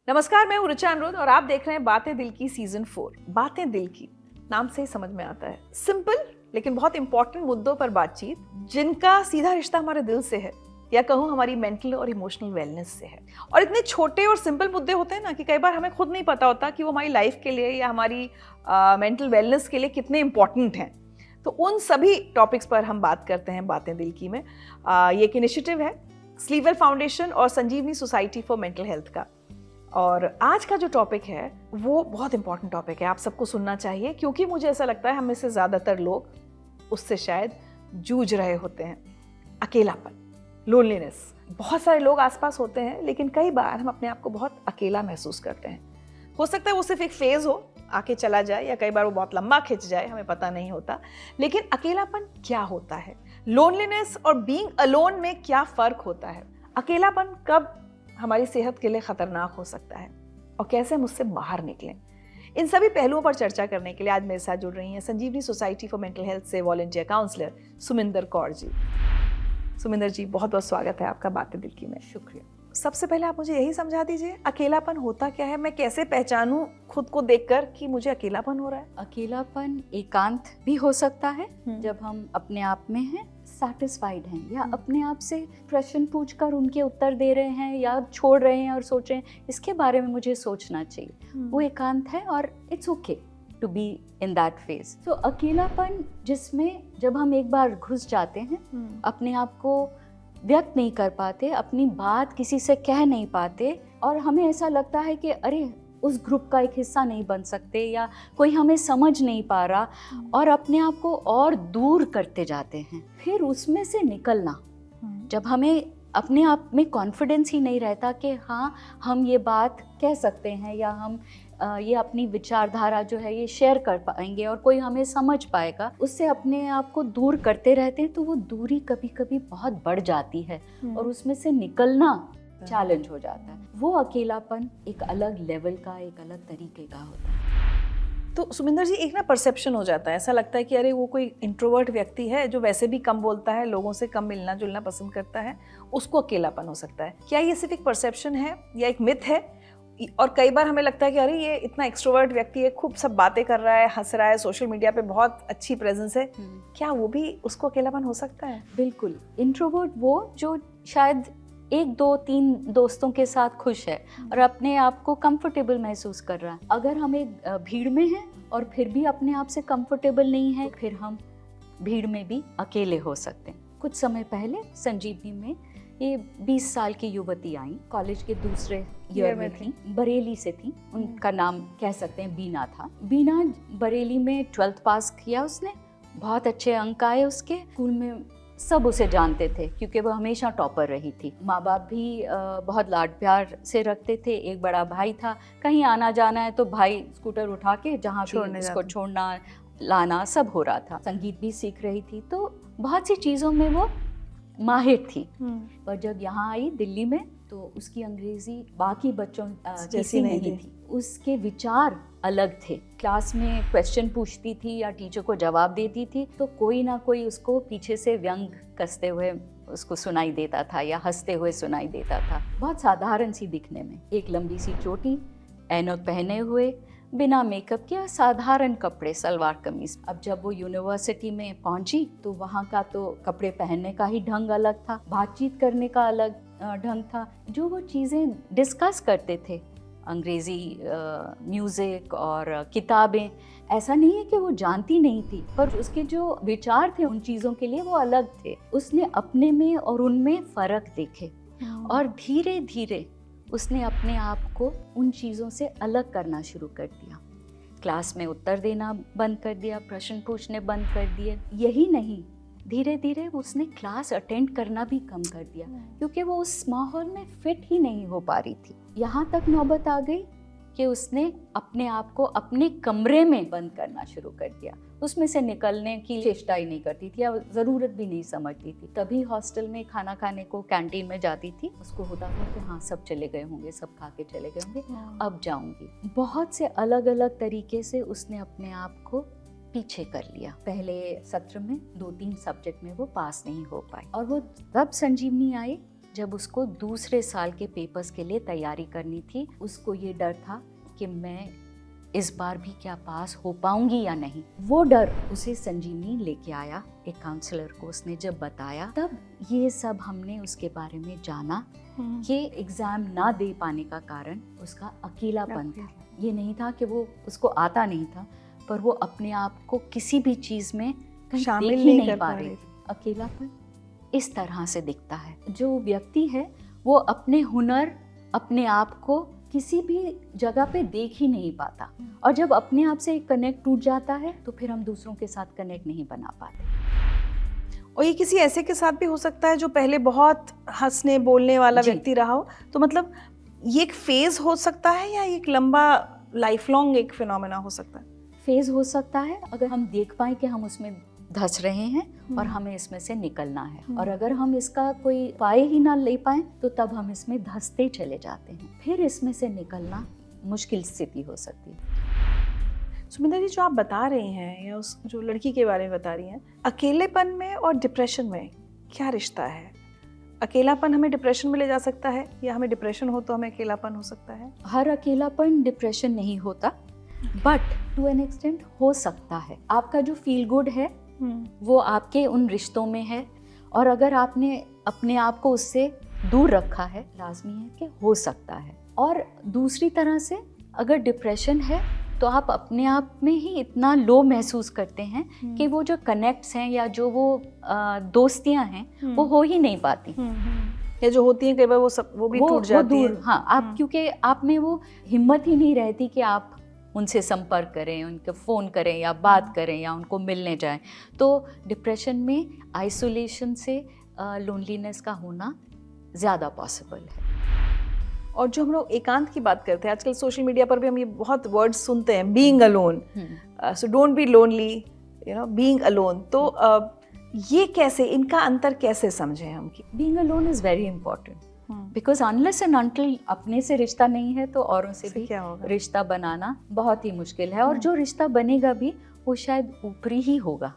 नमस्कार, मैं हूं ऋचा अनिरुद्ध और आप देख रहे हैं बातें दिल की सीजन 4। बातें दिल की नाम से ही समझ में आता है, सिंपल लेकिन बहुत इंपॉर्टेंट मुद्दों पर बातचीत जिनका सीधा रिश्ता हमारे दिल से है या कहूँ हमारी मेंटल और इमोशनल वेलनेस से है। और इतने छोटे और सिंपल मुद्दे होते हैं ना कि कई बार हमें खुद नहीं पता होता कि वो हमारी लाइफ के लिए या हमारी मेंटल वेलनेस के लिए कितने इंपॉर्टेंट हैं। तो उन सभी टॉपिक्स पर हम बात करते हैं बातें दिल की में। ये एक इनिशिएटिव है स्लीववेल फाउंडेशन और संजीवनी सोसाइटी फॉर मेंटल हेल्थ का। और आज का जो टॉपिक है वो बहुत इंपॉर्टेंट टॉपिक है, आप सबको सुनना चाहिए क्योंकि मुझे ऐसा लगता है हम में से ज़्यादातर लोग उससे शायद जूझ रहे होते हैं। अकेलापन, लोनलीनेस। बहुत सारे लोग आसपास होते हैं लेकिन कई बार हम अपने आप को बहुत अकेला महसूस करते हैं। हो सकता है वो सिर्फ एक फेज हो, आके चला जाए, या कई बार वो बहुत लंबा खिंच जाए, हमें पता नहीं होता। लेकिन अकेलापन क्या होता है, लोनलीनेस और बीइंग अलोन में क्या फ़र्क होता है, अकेलापन कब हमारी सेहत के लिए खतरनाक हो सकता है और कैसे हम उससे बाहर निकलें, इन सभी पहलुओं पर चर्चा करने के लिए आज मेरे साथ जुड़ रही हैं संजीवनी सोसाइटी फॉर मेंटल हेल्थ से वॉलंटियर काउंसलर सुमिंदर कौर जी। सुमिंदर जी, बहुत बहुत स्वागत है आपका बातें दिल की में। शुक्रिया। सबसे पहले आप मुझे यही समझा दीजिए, अकेलापन होता क्या है, मैं कैसे पहचानूं खुद को देखकर कि मुझे अकेलापन हो रहा है। अकेलापन एकांत भी हो सकता है जब हम अपने आप में हैं, सैटिस्फाइड हैं, या अपने आप से प्रश्न पूछकर उनके उत्तर दे रहे हैं या छोड़ रहे हैं और सोच रहे हैं इसके बारे में मुझे सोचना चाहिए। वो एकांत है और it's okay to be in that phase. तो अकेलापन जिसमें जब हम एक बार घुस जाते हैं, अपने आप को व्यक्त नहीं कर पाते, अपनी बात किसी से कह नहीं पाते और हमें ऐसा लगता है कि अरे उस ग्रुप का एक हिस्सा नहीं बन सकते या कोई हमें समझ नहीं पा रहा, और अपने आप को और दूर करते जाते हैं। फिर उसमें से निकलना, जब हमें अपने आप में कॉन्फिडेंस ही नहीं रहता कि हाँ हम ये बात कह सकते हैं या हम ये अपनी विचारधारा जो है ये शेयर कर पाएंगे और कोई हमें समझ पाएगा, उससे अपने आप को दूर करते रहते हैं तो वो दूरी कभी कभी बहुत बढ़ जाती है और उसमें से निकलना चैलेंज हो जाता है। वो अकेलापन एक अलग लेवल का, एक अलग तरीके का होता है। तो सुमिंदर जी, एक ना परसेप्शन हो जाता है, ऐसा लगता है कि अरे वो कोई इंट्रोवर्ट व्यक्ति है जो वैसे भी कम बोलता है, लोगों से कम मिलना जुलना पसंद करता है, उसको अकेलापन हो सकता है। क्या ये सिर्फ एक परसेप्शन है या एक मिथ है? और कई बार हमें लगता है कि अरे ये इतना एक्सट्रोवर्ट व्यक्ति है, खूब सब बातें कर रहा है, हंस रहा है, सोशल मीडिया पे बहुत अच्छी प्रेजेंस है, क्या वो भी उसको अकेलापन हो सकता है? बिल्कुल। इंट्रोवर्ट वो जो शायद 1-2-3 दोस्तों के साथ खुश है और अपने आप को कंफर्टेबल महसूस कर रहा है। अगर हम एक भीड़ में हैं और फिर भी अपने आप से कंफर्टेबल नहीं है, फिर हम भीड़ में भी अकेले हो सकते हैं। कुछ समय पहले संजीवनी में ये 20 साल की युवती आई, कॉलेज के दूसरे ईयर में थी, बरेली से थी। उनका नाम कह सकते हैं बीना था। बीना बरेली में 12th पास किया उसने, बहुत अच्छे अंक आए उसके। स्कूल में सब उसे जानते थे क्योंकि वो हमेशा टॉपर रही थी। माँ बाप भी बहुत लाड प्यार से रखते थे। एक बड़ा भाई था, कहीं आना जाना है तो भाई स्कूटर उठा के जहाँ भी उसको छोड़ना लाना सब हो रहा था। संगीत भी सीख रही थी, तो बहुत सी चीज़ों में वो माहिर थी। पर जब यहाँ आई दिल्ली में तो उसकी अंग्रेजी बाकी बच्चों जैसी नहीं थी। उसके विचार अलग थे। क्लास में क्वेश्चन पूछती थी या टीचर को जवाब देती थी तो कोई ना कोई उसको पीछे से व्यंग कसते हुए उसको सुनाई देता था या हंसते हुए सुनाई देता था। बहुत साधारण सी दिखने में, एक लंबी सी चोटी, ऐनक पहने हुए, बिना मेकअप के, साधारण कपड़े, सलवार कमीज। अब जब वो यूनिवर्सिटी में पहुंची तो वहाँ का तो कपड़े पहनने का ही ढंग अलग था, बातचीत करने का अलग ढंग था। जो वो चीज़ें डिस्कस करते थे, अंग्रेज़ी म्यूज़िक और किताबें, ऐसा नहीं है कि वो जानती नहीं थी, पर उसके जो विचार थे उन चीज़ों के लिए वो अलग थे। उसने अपने में और उनमें फ़र्क देखे और धीरे धीरे उसने अपने आप को उन चीज़ों से अलग करना शुरू कर दिया। क्लास में उत्तर देना बंद कर दिया, प्रश्न पूछने बंद कर दिए। यही नहीं, धीरे धीरे उसने क्लास अटेंड करना भी कम कर दिया क्योंकि वो उस माहौल में फिट ही नहीं हो पा रही थी। यहाँ तक नौबत आ गई कि उसने अपने आप को अपने कमरे में बंद करना शुरू कर दिया। उसमें से निकलने की चेष्टा ही नहीं करती थी या ज़रूरत भी नहीं समझती थी। तभी हॉस्टल में खाना खाने को कैंटीन में जाती थी। उसको होता था कि हाँ सब चले गए होंगे, सब खा के चले गए होंगे, अब जाऊंगी। बहुत से अलग अलग तरीके से उसने अपने आप को पीछे कर लिया। पहले सत्र में 2-3 सब्जेक्ट में वो पास नहीं हो पाई और वो तब संजीवनी आई जब उसको दूसरे साल के पेपर्स के लिए तैयारी करनी थी, उसको ये डर था कि मैं इस बार भी क्या पास हो पाऊंगी या नहीं। वो डर उसे संजीवनी लेके आया, एक काउंसलर को उसने जब बताया, तब ये सब हमने उसके बारे में जाना कि एग्जाम ना दे पाने का कारण उसका अकेलापन था। ये नहीं था कि वो उसको आता नहीं था, पर वो अपने आप को किसी भी चीज में कहीं शामिल देख ही नहीं नहीं कर पा रही थी। अकेलापन इस तरह से दिखता है। जो व्यक्ति है वो अपने हुनर, अपने आप को किसी भी जगह पे देख ही नहीं पाता, और जब अपने आप से एक कनेक्ट टूट जाता है तो फिर हम दूसरों के साथ कनेक्ट नहीं बना पाते। और ये किसी ऐसे के साथ भी हो सकता है जो पहले बहुत हंसने बोलने वाला जी। व्यक्ति रहा हो, तो मतलब ये एक फेज हो सकता है या एक लंबा लाइफ लॉन्ग एक फिनोमेना हो सकता है? फेज हो सकता है अगर हम देख पाए कि हम उसमें धंस रहे हैं और हमें इसमें से निकलना है, और अगर हम इसका कोई उपाय ही ना ले पाए तो तब हम इसमें धंसते चले जाते हैं, फिर इसमें से निकलना मुश्किल स्थिति हो सकती है। सुमिंदर जी, जो आप बता रही हैं या उस जो लड़की के बारे में बता रही हैं, अकेलेपन में और डिप्रेशन में क्या रिश्ता है? अकेलापन हमें डिप्रेशन में ले जा सकता है या हमें डिप्रेशन हो तो हमें अकेलापन हो सकता है? हर अकेलापन डिप्रेशन नहीं होता, बट टू एन एक्सटेंट हो सकता है। आपका जो फील गुड है वो आपके उन रिश्तों में है, और अगर आपने अपने आप को उससे दूर रखा है, लाजमी है कि हो सकता है। और दूसरी तरह से अगर डिप्रेशन है तो आप अपने आप में ही इतना लो महसूस करते हैं कि वो जो कनेक्ट्स हैं या जो वो दोस्तियां हैं वो हो ही नहीं पाती, या जो होती हैं कई बार वो भी टूट जाती हैं। हाँ, आप क्योंकि आप में वो हिम्मत ही नहीं रहती कि आप उनसे संपर्क करें, उनके फ़ोन करें या बात करें या उनको मिलने जाएं। तो डिप्रेशन में आइसोलेशन से लोनलीनेस का होना ज़्यादा पॉसिबल है। और जो हम लोग एकांत की बात करते हैं, आजकल सोशल मीडिया पर भी हम ये बहुत वर्ड्स सुनते हैं, being alone, so don't be lonely, you know, being alone. तो ये कैसे, इनका अंतर कैसे समझें हम? Being alone is very important, because unless and until अपने से रिश्ता नहीं है तो औरों से भी क्या होगा? रिश्ता बनाना बहुत ही मुश्किल है, और जो रिश्ता बनेगा भी वो शायद ऊपरी ही होगा।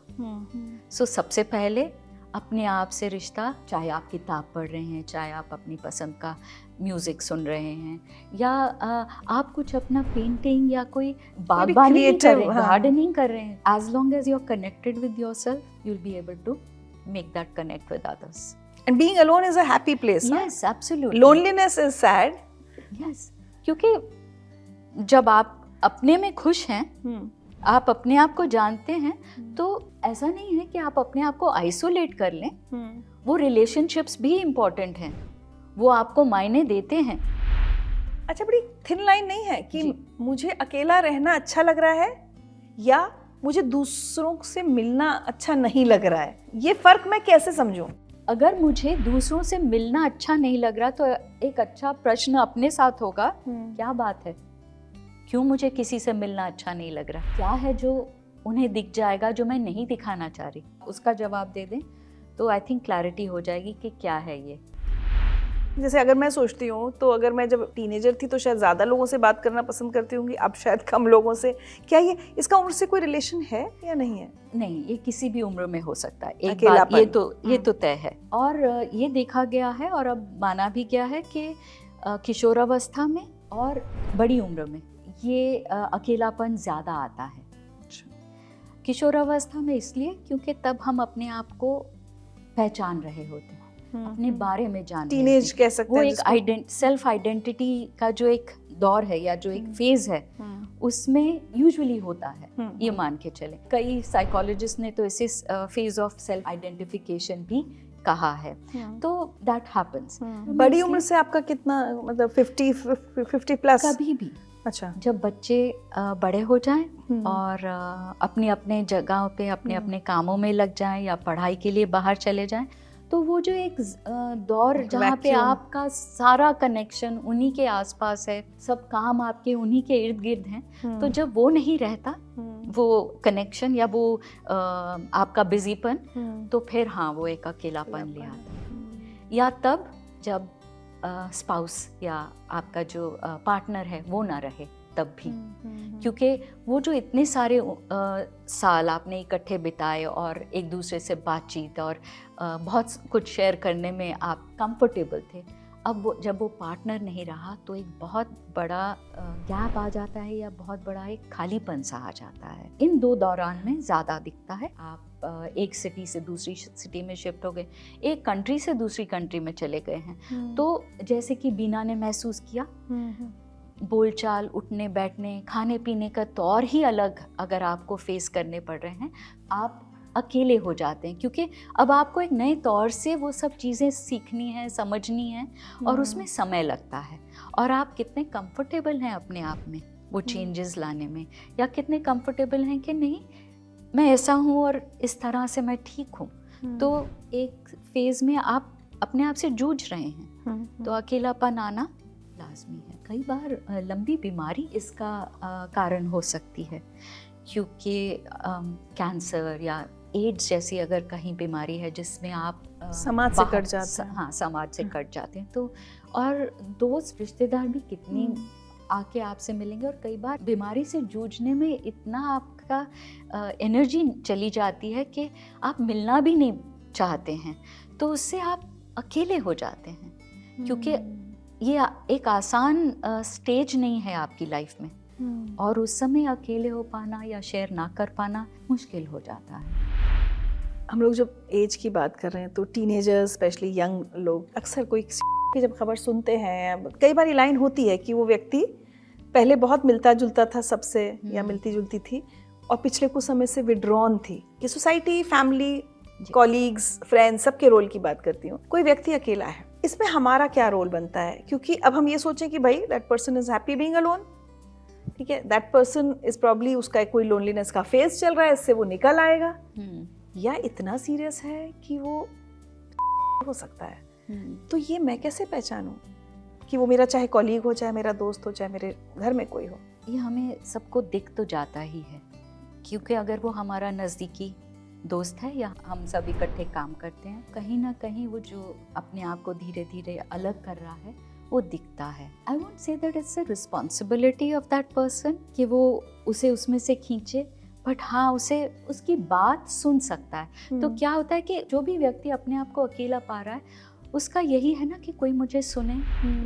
सो सबसे पहले अपने आप से रिश्ता, चाहे आप किताब पढ़ रहे हैं, चाहे आप अपनी पसंद का म्यूजिक सुन रहे हैं, या आप कुछ अपना पेंटिंग या कोई बागबानी कर रहे हैं, गार्डनिंग कर रहे हैं, as long as you are connected with yourself you will be able to make that connect with others. And being alone is a happy place. Yes, absolutely. Loneliness is sad. Yes, क्योंकि जब आप अपने में खुश हैं, आप अपने आप को जानते हैं, तो ऐसा नहीं है कि आप अपने आप को आइसोलेट कर लें। वो रिलेशनशिप्स भी इम्पोर्टेंट हैं, वो आपको मायने देते हैं। अच्छा, बड़ी थिन लाइन नहीं है कि मुझे अकेला रहना अच्छा लग रहा है या मुझे दूसरों से मिलना अच्छा नहीं लग रहा है? ये फर्क मैं कैसे समझूं? अगर मुझे दूसरों से मिलना अच्छा नहीं लग रहा तो एक अच्छा प्रश्न अपने साथ होगा, क्या बात है, क्यों मुझे किसी से मिलना अच्छा नहीं लग रहा? क्या है जो उन्हें दिख जाएगा जो मैं नहीं दिखाना चाह रही? उसका जवाब दे दें तो आई थिंक क्लैरिटी हो जाएगी कि क्या है ये। जैसे अगर मैं सोचती हूँ तो अगर मैं जब टीनेजर थी तो शायद ज़्यादा लोगों से बात करना पसंद करती होंगी, अब शायद कम लोगों से। क्या ये इसका उम्र से कोई रिलेशन है या नहीं है? नहीं, ये किसी भी उम्र में हो सकता है। एक बात ये तो तय है, और ये देखा गया है और अब माना भी गया है कि किशोरावस्था में और बड़ी उम्र में ये अकेलापन ज़्यादा आता है। किशोरावस्था में इसलिए क्योंकि तब हम अपने आप को पहचान रहे होते हैं, अपने बारे में जान रहे टीनेज हैं। कह सकते वो हैं, एक सेल्फ आइडेंटिटी का जो एक दौर है या जो एक फेज है उसमें यूजुअली होता है, ये मान के चले। कई साइकोलॉजिस्ट ने तो इसे फेज ऑफ सेल्फ आइडेंटिफिकेशन भी कहा है। तो दैट हैपेंस। बड़ी उम्र से आपका कितना, मतलब 50 प्लस? कभी भी। अच्छा, जब बच्चे बड़े हो जाएं और अपने अपने जगहों पे अपने अपने कामों में लग जाएं या पढ़ाई के लिए बाहर चले जाएं, तो वो जो एक दौर जहाँ पे आपका सारा कनेक्शन उन्हीं के आसपास है, सब काम आपके उन्हीं के इर्द गिर्द हैं, तो जब वो नहीं रहता वो कनेक्शन या वो आपका बिजीपन, तो फिर हाँ वो एक अकेलापन ले आता है। या तब जब स्पाउस या आपका जो पार्टनर है वो ना रहे, तब भी, क्योंकि वो जो इतने सारे साल आपने इकट्ठे बिताए और एक दूसरे से बातचीत और बहुत कुछ शेयर करने में आप कंफर्टेबल थे, अब वो जब वो पार्टनर नहीं रहा तो एक बहुत बड़ा गैप आ जाता है या बहुत बड़ा एक खालीपन सा आ जाता है। इन 2 दौरान में ज़्यादा दिखता है। आप एक सिटी से दूसरी सिटी में शिफ्ट हो गए, एक कंट्री से दूसरी कंट्री में चले गए हैं, तो जैसे कि बीना ने महसूस किया, बोलचाल, उठने बैठने, खाने पीने का तौर ही अलग अगर आपको फेस करने पड़ रहे हैं, आप अकेले हो जाते हैं, क्योंकि अब आपको एक नए तौर से वो सब चीज़ें सीखनी है, समझनी है और उसमें समय लगता है। और आप कितने कंफर्टेबल हैं अपने आप में वो चेंजेस लाने में, या कितने कंफर्टेबल हैं कि नहीं मैं ऐसा हूँ और इस तरह से मैं ठीक हूँ। तो एक फेज़ में आप अपने आप से जूझ रहे हैं, तो अकेलापन आना लाजमी है। कई बार लंबी बीमारी इसका कारण हो सकती है, क्योंकि कैंसर या एड्स जैसी अगर कहीं बीमारी है जिसमें आप समाज से कट जाते हैं। हाँ, समाज से कट जाते हैं, तो और दोस्त रिश्तेदार भी कितनी आके आपसे मिलेंगे, और कई बार बीमारी से जूझने में इतना आपका एनर्जी चली जाती है कि आप मिलना भी नहीं चाहते हैं, तो उससे आप अकेले हो जाते हैं, क्योंकि ये एक आसान स्टेज नहीं है आपकी लाइफ में, और उस समय अकेले हो पाना या शेयर ना कर पाना मुश्किल हो जाता है। हम लोग जब एज की बात कर रहे हैं तो टीनेजर्स, स्पेशली यंग लोग, अक्सर कोई की जब खबर सुनते हैं, कई बार ये लाइन होती है कि वो व्यक्ति पहले बहुत मिलता जुलता था सबसे या मिलती जुलती थी, और पिछले कुछ समय से विड्रॉन थी, कि सोसाइटी, फैमिली, कॉलीग्स, फ्रेंड्स, सबके रोल की बात करती हूँ, कोई व्यक्ति अकेला है, इसमें हमारा क्या रोल बनता है? क्योंकि अब हम ये सोचें कि भाई that person is happy being alone, ठीक है, दैट पर्सन इज प्रॉब्ली, उसका कोई लोनलीनेस का फेज चल रहा है, इससे वो निकल आएगा, या इतना सीरियस है कि वो हो सकता है। तो ये मैं कैसे पहचानूं कि वो मेरा चाहे कॉलीग हो, चाहे मेरा दोस्त हो, चाहे मेरे घर में कोई हो? ये हमें सबको दिख तो जाता ही है, क्योंकि अगर वो हमारा नज़दीकी दोस्त है या हम सब इकट्ठे काम करते हैं, कहीं ना कहीं वो जो अपने आप को धीरे धीरे अलग कर रहा है वो दिखता है। I won't say that it's a responsibility of that person कि वो उसे उसमें से खींचे, बट हाँ, उसे उसकी बात सुन सकता है। तो क्या होता है कि जो भी व्यक्ति अपने आप को अकेला पा रहा है, उसका यही है ना कि कोई मुझे सुने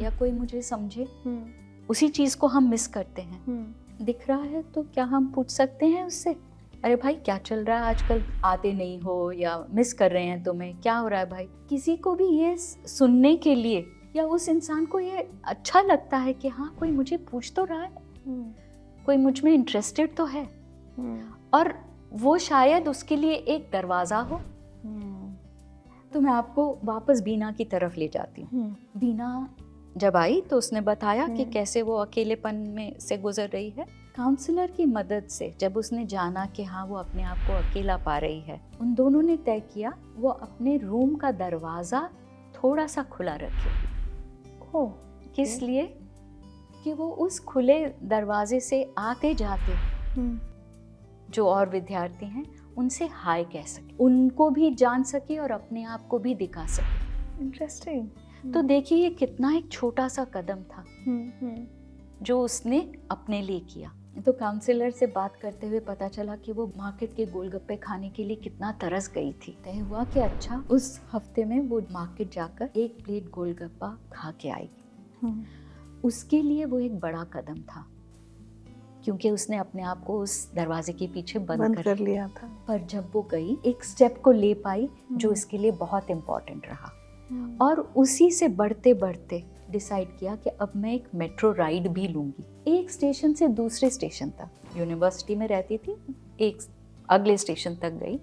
या कोई मुझे समझे, उसी चीज़ को हम मिस करते हैं। दिख रहा है तो क्या हम पूछ सकते हैं उससे, अरे भाई क्या चल रहा है आजकल, आते नहीं हो या मिस कर रहे हैं तुम्हें, क्या हो रहा है भाई? किसी को भी ये सुनने के लिए, या उस इंसान को ये अच्छा लगता है कि हाँ कोई मुझे पूछ तो रहा है, कोई मुझ में इंटरेस्टेड तो है, और वो शायद उसके लिए एक दरवाज़ा हो। तो मैं आपको वापस बीना की तरफ ले जाती हूँ। बीना जब आई तो उसने बताया कि कैसे वो अकेलेपन में से गुजर रही है। काउंसलर की मदद से जब उसने जाना कि हाँ वो अपने आप को अकेला पा रही है, उन दोनों ने तय किया वो अपने रूम का दरवाज़ा थोड़ा सा खुला रखे। किस लिए? कि वो उस खुले दरवाजे से आते जाते जो और विद्यार्थी हैं उनसे हाय कह सके, उनको भी जान सके और अपने आप को भी दिखा सके। इंटरेस्टिंग। तो देखिए ये कितना एक छोटा सा कदम था जो उसने अपने लिए किया। तो काउंसलर से बात करते हुए पता चला कि वो मार्केट के गोलगप्पे खाने के लिए कितना तरस गई थी। तय हुआ कि अच्छा उस हफ्ते में वो मार्केट जाकर 1 प्लेट गोलगप्पा खा के आएगी। उसके लिए वो एक बड़ा कदम था, क्योंकि उसने अपने आप को उस दरवाजे के पीछे बंद कर लिया था। पर जब वो गई एक स्टेप को ले पाई जो इसके लिए बहुत इम्पोर्टेंट रहा, और उसी से बढ़ते बढ़ते डिसाइड किया कि अब मैं एक मेट्रो राइड भी लूंगी, एक स्टेशन से दूसरे स्टेशन तक। यूनिवर्सिटी में रहती थी, एक अगले स्टेशन तक गई।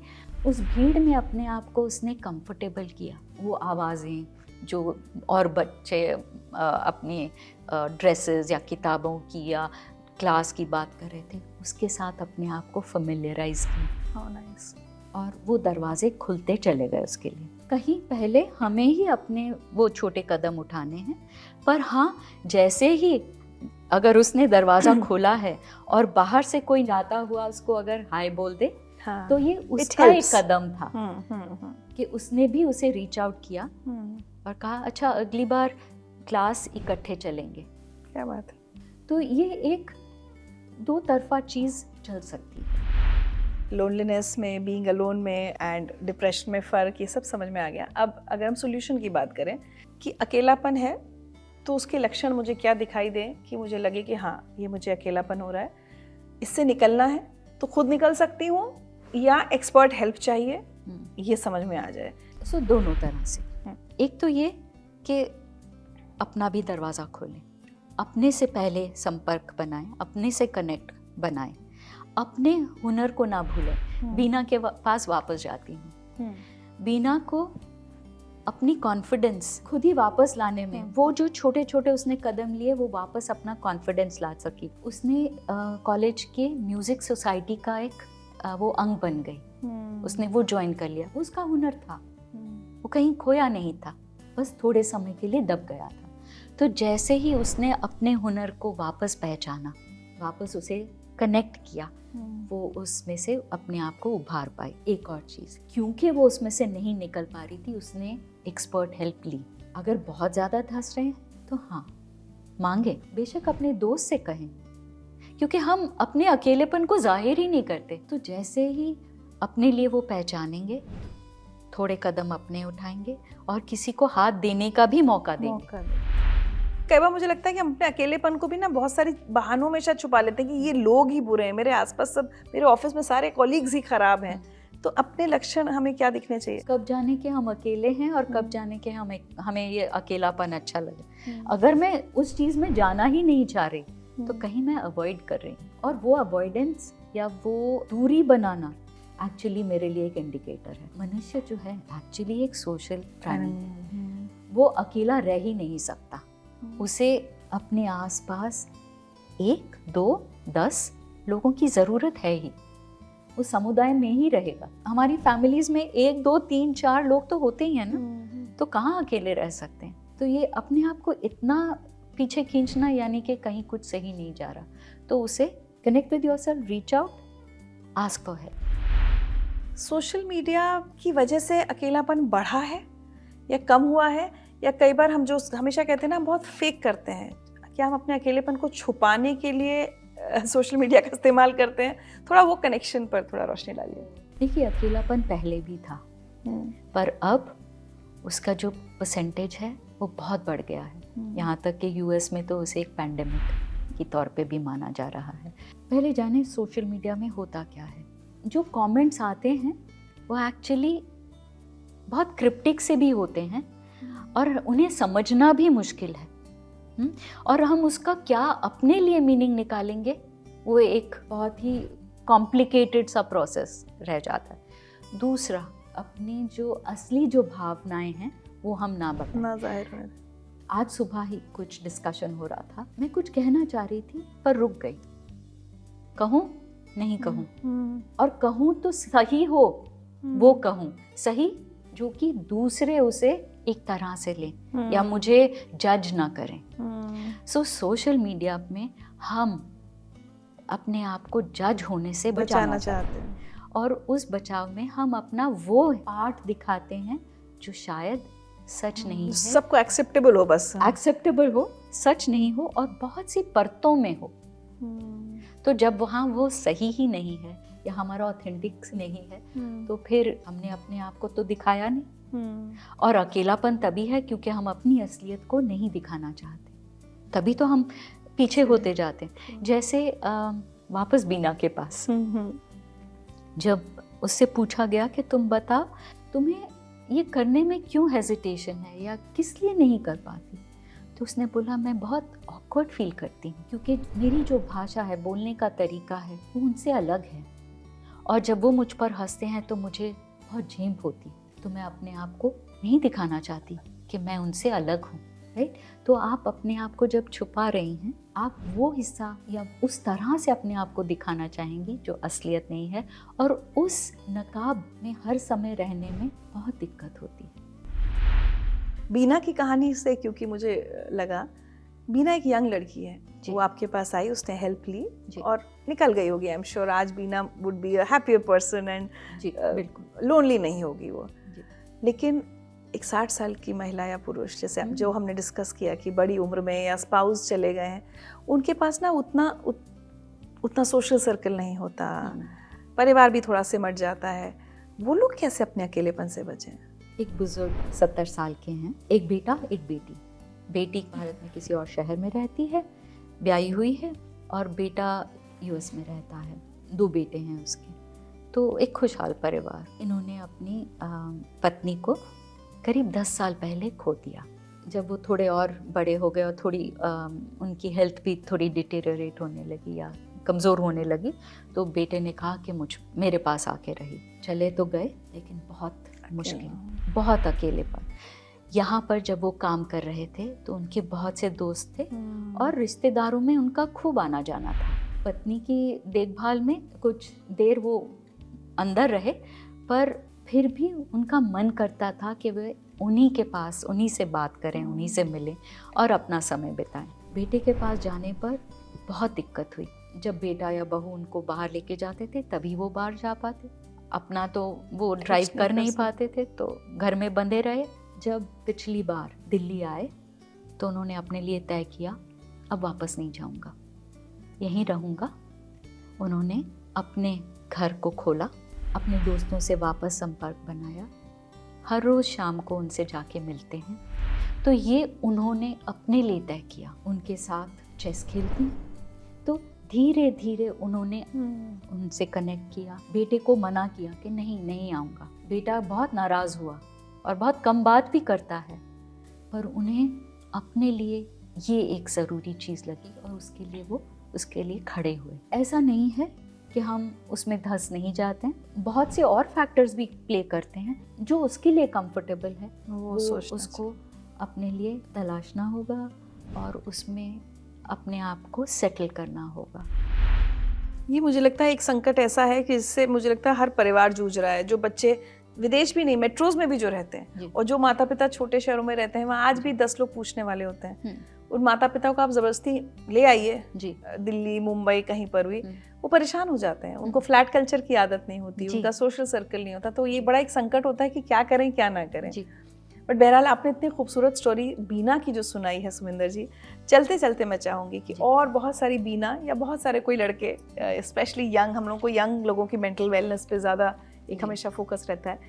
उस भीड़ में अपने आप को उसने कंफर्टेबल किया। वो आवाज़ें जो और बच्चे अपनी ड्रेसेस या किताबों की या क्लास की बात कर रहे थे, उसके साथ अपने आप को फेमिलियराइज किया। How nice. और वो दरवाजे खुलते चले गए उसके लिए। कहीं पहले हमें ही अपने वो छोटे कदम उठाने हैं, पर हाँ जैसे ही अगर उसने दरवाज़ा खोला है और बाहर से कोई जाता हुआ उसको अगर हाय बोल दे, हाँ, तो ये उसका एक कदम था कि उसने भी उसे रीच आउट किया और कहा अच्छा अगली बार क्लास इकट्ठे चलेंगे। क्या बात है। तो ये एक दो तरफा चीज़ चल सकती है। लोनलीनेस में, बीइंग अलोन में एंड डिप्रेशन में फ़र्क, ये सब समझ में आ गया। अब अगर हम सॉल्यूशन की बात करें कि अकेलापन है तो उसके लक्षण मुझे क्या दिखाई दें कि मुझे लगे कि हाँ, ये मुझे अकेलापन हो रहा है, इससे निकलना है तो खुद निकल सकती हूँ या एक्सपर्ट हेल्प चाहिए, ये समझ में आ जाए। सो दोनों तरह से। एक तो ये कि अपना भी दरवाज़ा खोलें, अपने से पहले संपर्क बनाएं, अपने से कनेक्ट बनाएं, अपने हुनर को ना भूलें। बीना के पास वापस जाती हूँ। बीना को अपनी कॉन्फिडेंस खुद ही वापस लाने में, वो जो छोटे छोटे उसने कदम लिए, वो वापस अपना कॉन्फिडेंस ला सकी। उसने कॉलेज के म्यूज़िक सोसाइटी का एक वो अंग बन गई। उसने वो ज्वाइन कर लिया। उसका हुनर था, वो कहीं खोया नहीं था, बस थोड़े समय के लिए दब गया था। तो जैसे ही उसने अपने हुनर को वापस पहचाना, वापस उसे कनेक्ट किया, वो उसमें से अपने आप को उभार पाई। एक और चीज़, क्योंकि वो उसमें से नहीं निकल पा रही थी, उसने एक्सपर्ट हेल्प ली। अगर बहुत ज़्यादा धंस रहे हैं तो हाँ, मांगे, बेशक अपने दोस्त से कहें, क्योंकि हम अपने अकेलेपन को जाहिर ही नहीं करते। तो जैसे ही अपने लिए वो पहचानेंगे, थोड़े कदम अपने उठाएंगे और किसी को हाथ देने का भी मौका देंगे। कई बार मुझे लगता है कि हम अपने अकेलेपन को भी ना बहुत सारी बहानों में शायद छुपा लेते हैं कि ये लोग ही बुरे हैं, मेरे आसपास सब, मेरे ऑफिस में सारे कॉलीग्स ही खराब हैं। तो अपने लक्षण हमें क्या दिखने चाहिए? कब जाने के हम अकेले हैं और कब जाने के हमें ये अकेलापन अच्छा लगे। अगर मैं उस चीज़ में जाना ही नहीं चाह रही तो कहीं मैं अवॉइड कर रही हूँ, और वो अवॉइडेंस या वो दूरी बनाना एक्चुअली मेरे लिए एक इंडिकेटर है। मनुष्य जो है एक्चुअली एक सोशल प्राणी है, वो अकेला रह ही नहीं सकता। उसे अपने आसपास 1, 2, 10 लोगों की ज़रूरत है ही। वो समुदाय में ही रहेगा। हमारी फैमिलीज़ में 1, 2, 3, 4 लोग तो होते ही हैं ना, तो कहाँ अकेले रह सकते हैं। तो ये अपने आप को इतना पीछे खींचना यानी कि कहीं कुछ सही नहीं जा रहा, तो उसे connect with yourself, reach out, ask for help. Social media की वजह से अकेलापन बढ़ा है या कम हुआ है, या कई बार हम जो हमेशा कहते हैं ना, बहुत फेक करते हैं, क्या हम अपने अकेलेपन को छुपाने के लिए सोशल मीडिया का इस्तेमाल करते हैं? थोड़ा वो कनेक्शन पर थोड़ा रोशनी डालिए। देखिए, अकेलापन पहले भी था, पर अब उसका जो परसेंटेज है वो बहुत बढ़ गया है। यहाँ तक कि यूएस में तो उसे एक पैंडेमिक के तौर पे भी माना जा रहा है। पहले जाने सोशल मीडिया में होता क्या है। जो कमेंट्स आते हैं वो एक्चुअली बहुत क्रिप्टिक से भी होते हैं और उन्हें समझना भी मुश्किल है। और हम उसका क्या अपने लिए मीनिंग निकालेंगे, वो एक बहुत ही कॉम्प्लिकेटेड सा प्रोसेस रह जाता है। दूसरा, अपनी जो असली जो भावनाएं हैं वो हम ना बताएं, ना जाहिर करें। आज सुबह ही कुछ डिस्कशन हो रहा था, मैं कुछ कहना चाह रही थी पर रुक गई। कहूँ नहीं कहूँ, और कहूँ तो सही हो वो कहूँ, सही जो कि दूसरे उसे एक तरह से लें या मुझे जज ना करें। सो सोशल मीडिया में हम अपने आप को जज होने से बचाना चाहते हैं, और उस बचाव में हम अपना वो पार्ट दिखाते हैं जो शायद सच नहीं है, सबको एक्सेप्टेबल हो, बस एक्सेप्टेबल हो, सच नहीं हो और बहुत सी परतों में हो। तो जब वहाँ वो सही ही नहीं है या हमारा ऑथेंटिक नहीं है, तो फिर हमने अपने आप को तो दिखाया नहीं। और अकेलापन तभी है क्योंकि हम अपनी असलियत को नहीं दिखाना चाहते, तभी तो हम पीछे होते जाते हैं। जैसे वापस बीना के पास जब उससे पूछा गया कि तुम बताओ, तुम्हें ये करने में क्यों हेजिटेशन है या किस लिए नहीं कर पाती, तो उसने बोला मैं बहुत ऑकवर्ड फील करती हूँ क्योंकि मेरी जो भाषा है, बोलने का तरीका है, वो उनसे अलग है, और जब वो मुझ पर हंसते हैं तो मुझे बहुत झेम होती है। तो मैं अपने आप को नहीं दिखाना चाहती कि मैं उनसे अलग हूँ, राइट। तो आप अपने आप को जब छुपा रही हैं, आप वो हिस्सा या उस तरह से अपने आप को दिखाना चाहेंगी जो असलियत नहीं है, और उस नकाब में हर समय रहने में बहुत दिक्कत होती है। बीना की कहानी से, क्योंकि मुझे लगा बीना एक यंग लड़की है, वो आपके पास आई, उसने हेल्प ली और निकल गई होगी। आई एम श्योर आज Bina would be a happier person and बिल्कुल लोनली नहीं होगी वो। लेकिन एक 60 साल की महिला या पुरुष, जैसे जो हमने डिस्कस किया कि बड़ी उम्र में या स्पाउस चले गए हैं, उनके पास ना उतना उतना सोशल सर्कल नहीं होता, परिवार भी थोड़ा सिमट जाता है, वो लोग कैसे अपने अकेलेपन से बचें? एक बुजुर्ग 70 साल के हैं, एक बेटा एक बेटी। बेटी भारत में किसी और शहर में रहती है, ब्याही हुई है, और बेटा यूएस में रहता है। 2 बेटे हैं उसके। तो एक खुशहाल परिवार। इन्होंने अपनी पत्नी को करीब 10 साल पहले खो दिया। जब वो थोड़े और बड़े हो गए और थोड़ी उनकी हेल्थ भी थोड़ी डिटेरियोरेट होने लगी या कमज़ोर होने लगी, तो बेटे ने कहा कि मेरे पास आके रही। चले तो गए, लेकिन बहुत मुश्किल, बहुत अकेलेपन। यहाँ पर जब वो काम कर रहे थे तो उनके बहुत से दोस्त थे और रिश्तेदारों में उनका खूब आना जाना था। पत्नी की देखभाल में कुछ देर वो अंदर रहे, पर फिर भी उनका मन करता था कि वे उन्हीं के पास, उन्हीं से बात करें, उन्हीं से मिलें और अपना समय बिताएं। बेटे के पास जाने पर बहुत दिक्कत हुई। जब बेटा या बहू उनको बाहर लेके जाते थे तभी वो बाहर जा पाते, अपना तो वो ड्राइव कर नहीं पाते थे, तो घर में बंधे रहे। जब पिछली बार दिल्ली आए तो उन्होंने अपने लिए तय किया, अब वापस नहीं जाऊंगा, यहीं रहूंगा। उन्होंने अपने घर को खोला, अपने दोस्तों से वापस संपर्क बनाया, हर रोज़ शाम को उनसे जाके मिलते हैं। तो ये उन्होंने अपने लिए तय किया। उनके साथ चेस खेलती, तो धीरे धीरे उन्होंने उनसे कनेक्ट किया। बेटे को मना किया कि नहीं आऊँगा। बेटा बहुत नाराज़ हुआ और बहुत कम बात भी करता है, पर उन्हें अपने लिए ये एक ज़रूरी चीज़ लगी और उसके लिए वो उसके लिए खड़े हुए। ऐसा नहीं है कि हम उसमें धंस नहीं जाते हैं, बहुत से और फैक्टर्स भी प्ले करते हैं। जो उसके लिए कंफर्टेबल है वो उसको अपने लिए तलाशना होगा और उसमें अपने आप को सेटल करना होगा। ये मुझे लगता है एक संकट ऐसा है कि जिससे मुझे लगता है हर परिवार जूझ रहा है। जो बच्चे विदेश भी नहीं, मेट्रोज में भी जो रहते हैं, और जो माता पिता छोटे शहरों में रहते हैं, वहाँ आज भी 10 लोग पूछने वाले होते हैं। उन माता पिता को आप जबरदस्ती ले आइए दिल्ली, मुंबई, कहीं पर भी, वो परेशान हो जाते हैं। उनको फ्लैट कल्चर की आदत नहीं होती, उनका सोशल सर्कल नहीं होता, तो ये बड़ा एक संकट होता है कि क्या करें क्या ना करें। बट बहरहाल आपने इतनी खूबसूरत स्टोरी बीना की जो सुनाई है सुमिंदर जी, चलते चलते मैं चाहूँगी कि और बहुत सारी बीना या बहुत सारे कोई लड़के, स्पेशली यंग, हम लोगों को यंग लोगों की मेंटल वेलनेस पे ज़्यादा एक हमेशा फोकस रहता है,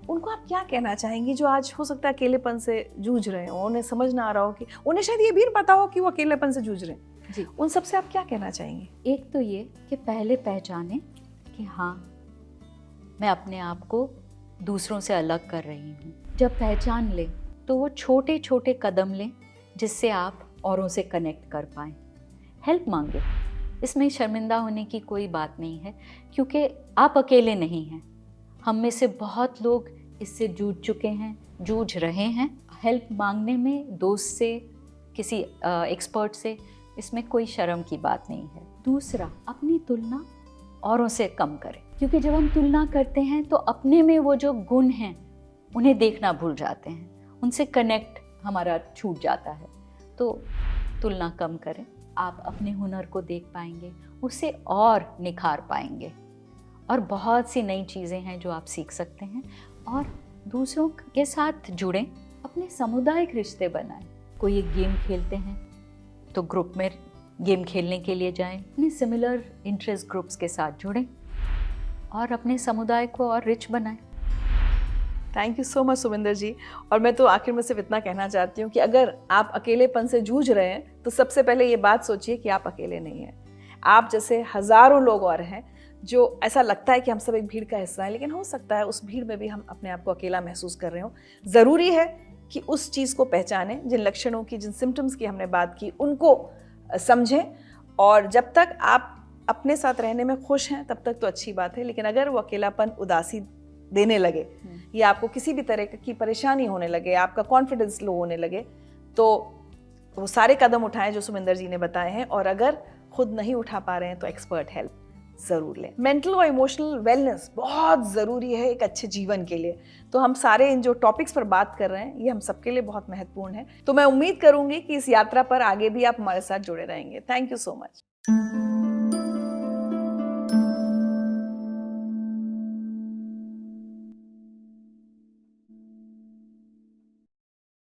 उनको आप क्या कहना चाहेंगी जो आज हो सकता है अकेलेपन से जूझ रहे हो, उन्हें समझ ना आ रहा हो, कि उन्हें शायद ये भी पता हो कि वो अकेलेपन से जूझ रहे हैं जी, उन सबसे आप क्या कहना चाहेंगी? एक तो ये कि पहले पहचाने कि हाँ, मैं अपने आप को दूसरों से अलग कर रही हूँ। जब पहचान ले तो वो छोटे छोटे कदम लें जिससे आप औरों से कनेक्ट कर पाएँ। हेल्प मांगे, इसमें शर्मिंदा होने की कोई बात नहीं है, क्योंकि आप अकेले नहीं हैं। हम में से बहुत लोग इससे जूझ चुके हैं, जूझ रहे हैं। हेल्प मांगने में दोस्त से, किसी एक्सपर्ट से, इसमें कोई शर्म की बात नहीं है। दूसरा, अपनी तुलना औरों से कम करें, क्योंकि जब हम तुलना करते हैं तो अपने में वो जो गुण हैं उन्हें देखना भूल जाते हैं, उनसे कनेक्ट हमारा छूट जाता है। तो तुलना कम करें, आप अपने हुनर को देख पाएंगे, उससे और निखार पाएंगे, और बहुत सी नई चीज़ें हैं जो आप सीख सकते हैं। और दूसरों के साथ जुड़ें, अपने सामुदायिक रिश्ते बनाएं। कोई एक गेम खेलते हैं तो ग्रुप में गेम खेलने के लिए जाएं, अपने सिमिलर इंटरेस्ट ग्रुप्स के साथ जुड़ें और अपने समुदाय को और रिच बनाएं। Thank you so much Suminder जी। और मैं तो आखिर में सिर्फ इतना कहना चाहती हूँ कि अगर आप अकेलेपन से जूझ रहे हैं तो सबसे पहले ये बात सोचिए कि आप अकेले नहीं हैं। आप जैसे हज़ारों लोग और हैं जो ऐसा लगता है कि हम सब एक भीड़ का हिस्सा है, लेकिन हो सकता है उस भीड़ में भी हम अपने आप को अकेला महसूस कर रहे हो। ज़रूरी है कि उस चीज़ को पहचानें, जिन लक्षणों की, जिन सिम्टम्स की हमने बात की, उनको समझें, और जब तक आप अपने साथ रहने में खुश हैं तब तक तो अच्छी बात है। लेकिन अगर वो अकेलापन उदासी देने लगे या आपको किसी भी तरह की परेशानी होने लगे, आपका कॉन्फिडेंस लो होने लगे, तो वो सारे कदम उठाएं जो सुमिंदर जी ने बताए हैं, और अगर खुद नहीं उठा पा रहे हैं तो एक्सपर्ट हेल्प ज़रूर लें। मेंटल और इमोशनल वेलनेस बहुत ज़रूरी है एक अच्छे जीवन के लिए। तो हम सारे इन जो टॉपिक्स पर बात कर रहे हैं ये हम सबके लिए बहुत महत्वपूर्ण है। तो मैं उम्मीद करूँगी कि इस यात्रा पर आगे भी आप हमारे साथ जुड़े रहेंगे। Thank you so much.